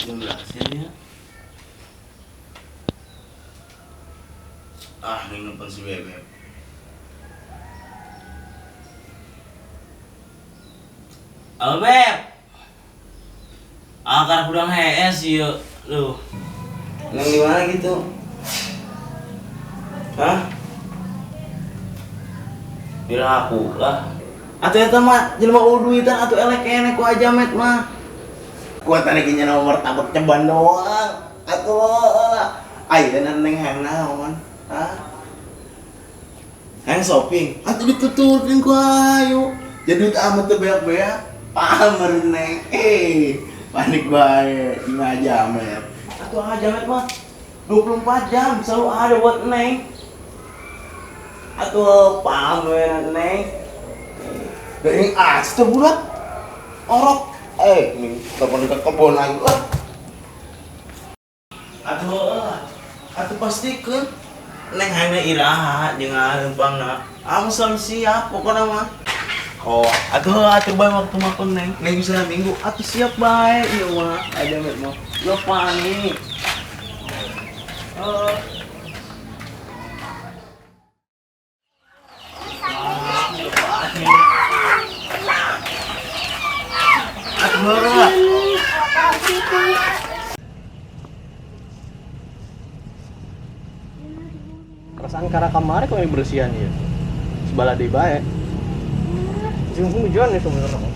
Jelasin ya. Ini nelfon si Bebek. Halo Beb. Karena udang HS ya. Duh. Neng gimana gitu? Hah? Bila aku lah. Atuh eta mah jelema uduitan atuh elek-elek ku aja met mah. Kuatan lagi nomor tabak ceban doang. Atuh ayeuna neng hayang naon? Hah? Hayang shopping. Atuh ditutulkeun ku ayu. Jadi duit amat teu beak-beak. Pamer neng. Panik bae di aja met. Atuh aja met mah 24 jam selalu ada buat neng. Atuh pamer neng. Dari tuh budak orok ini telepon ke kebun lagi lah. Atuh pastikan neng hanya iraha jeung hareumpangna selalu siap pokoknya mah. Atuh bae waktu makan neng bisa minggu atuh siap bae ieu mah aja met mah lo panik. Perasaan karena kamar kok yang bersihan ya sebala di bae jeung hujan itu bener kok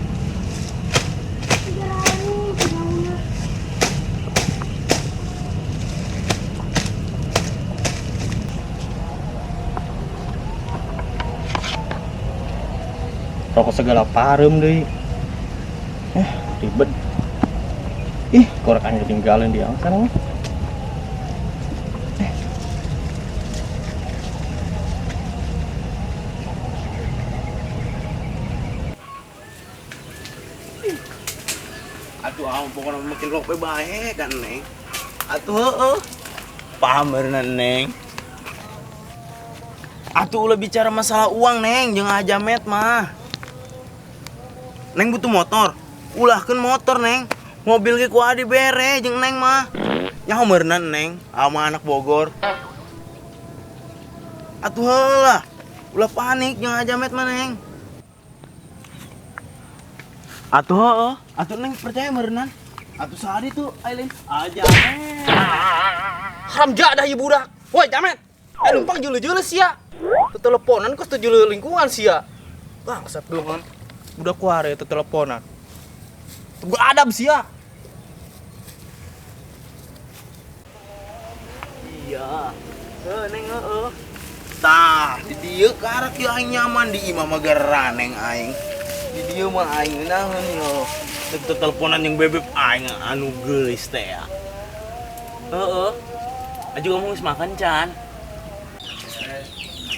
rokok segala parem deui ribet korekannya ketinggalan di angkasa mah. Pokoknya makin lope bae kan neng. Atuh pamerna neng. Atuh ulah bicara masalah uang neng jeung aja met mah. Neng butuh motor. Ulahkeun motor neng. Mobil ge ku adi bere jeung neng mah. Nya homeurna neng sama anak Bogor. Atuh heulah. Ulah panik jeung aja met mah neng. Atuh neng percaya meureunan. Atuh sehari tuh Aileen aja haramja dah ieu budak. Woi jamet numpang jeuleuh-jeuleuh sia teu teleponan kos teu jeuleuh lingkungan sia bangsat geungan budak kuare teu teleponan teu beradab sia. Iya neng tah di dieu karak ieu aing nyaman di imah mah geran neng aing di dieu mah aing naon yo teu teleponan yang bebek aing anu geulis teh ya. Aju kamu geus makan can.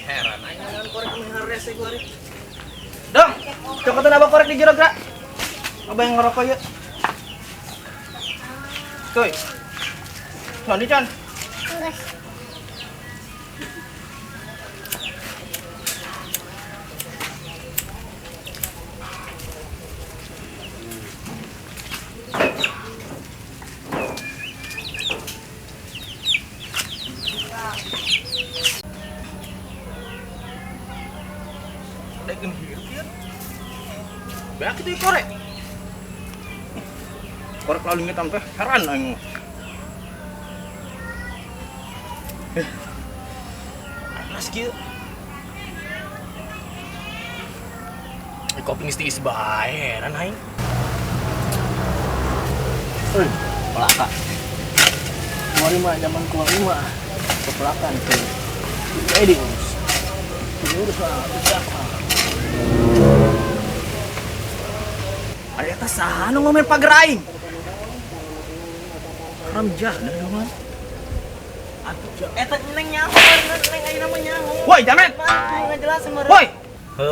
Heran aing ngan korek mihar rese gua ari. Dong, cokotan abah korek di jero gerak. Abah yang ngerokok yuk. Tuh. Sandi can. Enggak. Degen hirup beak itu korek. Korek lalu ngetan teh heran aing. Panas kieu. Kopi geus bae heran aing. Pelaka. Kuari mah zaman kuari mah kepelakan tuh. Diurus. Diurus lah, siapa? Ari eta saha nu ngomen pager aing? Haramja dah dong. Atuh eta neng nyaho, neng ayeuna mah nyaho. Woi, jamet. Ngajelasin meureun. Woi.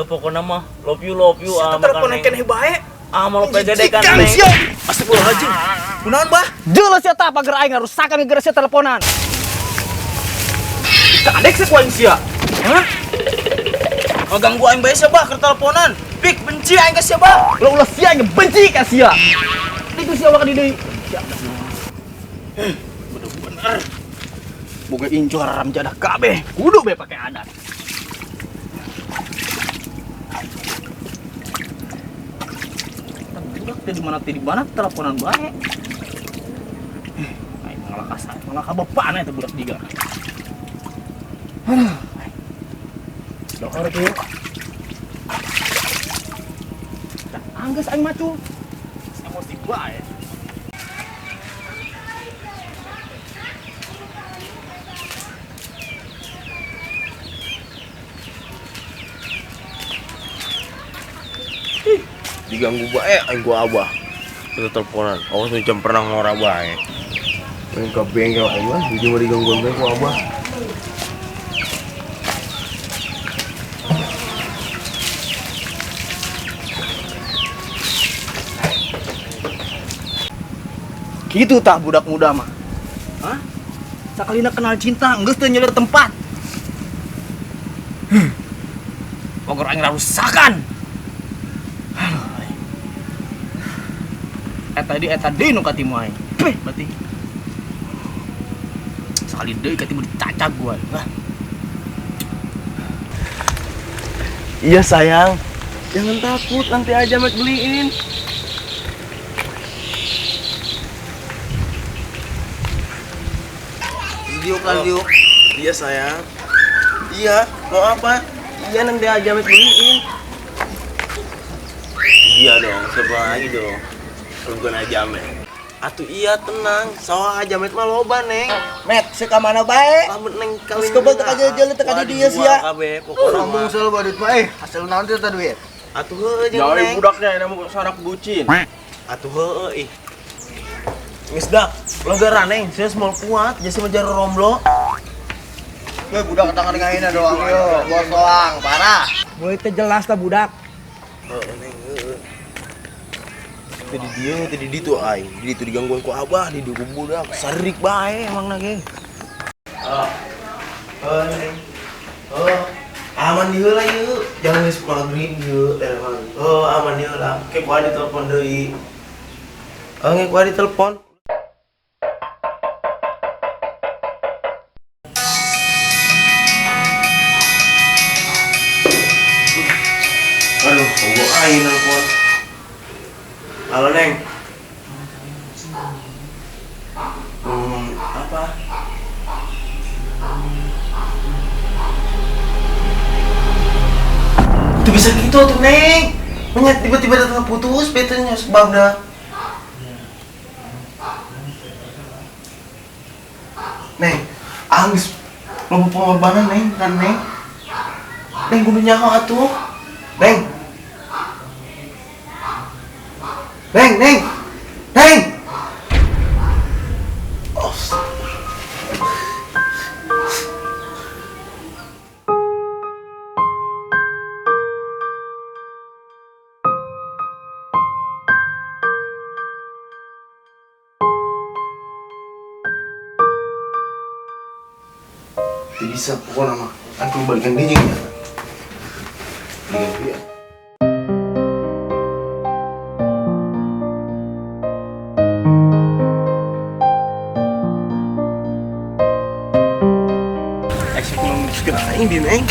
Pokona mah love you Siapa telepon keneh bae? Mau PDD kan neng. Astagfirullahaladzim. Kunaon bah? Jelas ya tak pager aing ngarusakan gara-gara sia teleponan. Kadek sih kuaing sia. Hah? Ngaganggu aing bae sia bah keur teleponan. Pik benci aing ka sia bah. Lo ulah sia nya benci ka sia. Itu sia ulah ka di deui. Bener-bener. Boga inco haram jadah kabeh. Kudu be pakai adat. Budak teh di mana teleponan bae. Ai malah kasar, malah kabapana eta budak diga. Dokter tuh. Angges aing macu. Emosi bae. Diganggu bae aing gua abah. Kita teleponan. Awas nu jam pernah ngora bae. Main ke bengkel aing mah, di cuma digangguan bae ku abah. Gitu tah budak muda mah. Hah? Sakalina kenal cinta, geus teu nyeulir tempat. Pokor aing rusakan. Eta deui nu katimu aing. Berarti sekali deui katimu dicacag gua. Iya sayang. Jangan takut, nanti aja Mek beliin. Yuk. Iya sayang. Iya, mau apa? Iya nanti aja Mek beliin. Iya dong, siapa lagi dong? Kalau bukan aja Mek. Atuh iya tenang, sawah aja Mek mah loba neng. Met, seka mana bae? Lamun neng Terus kebal teu aja jalan teu ka dieu sia. Ngomong sel badut mah hasil naon teh duit. Atuh heuh jeung neng. Budaknya aya mah sarak bucin. Atuh heuh ih. Geus dak, logaran neng, saya semua kuat, jadi menjar romblo. Weh budak tangan ngaina doang yo, bos doang, parah. Mulai teh jelas tah budak. Heeh neng heuh. Tadi dia tuh aing, di ditu digangguan ku abah, di dieu budak, sarik bae emang nage. Neng. Aman di heula yeuh, jangan geus maghrib yeuh, aman di heula. Ke gua ditelepon deui. Nge gua ditelepon. Aduh, gua aing nelpon. Halo, Neng. Apa? Itu bisa gitu tuh, Neng. Menyat tiba-tiba datang putus, betulnya sebabnya. Neng, angis. Lo pengorbanan, Neng, kan, Neng? Neng, kudu nyaho atuh. Neng. Neng. Oh. Tidak bisa pokoknya mah. Aku balikan dirinya. Dia. Aing di Neng.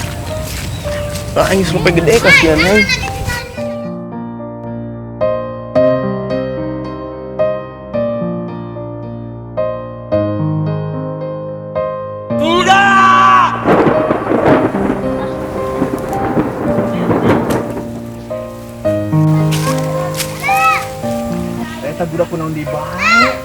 Aing sampai gede kasihan Neng. Tidak. Eta budak kunaon di bae.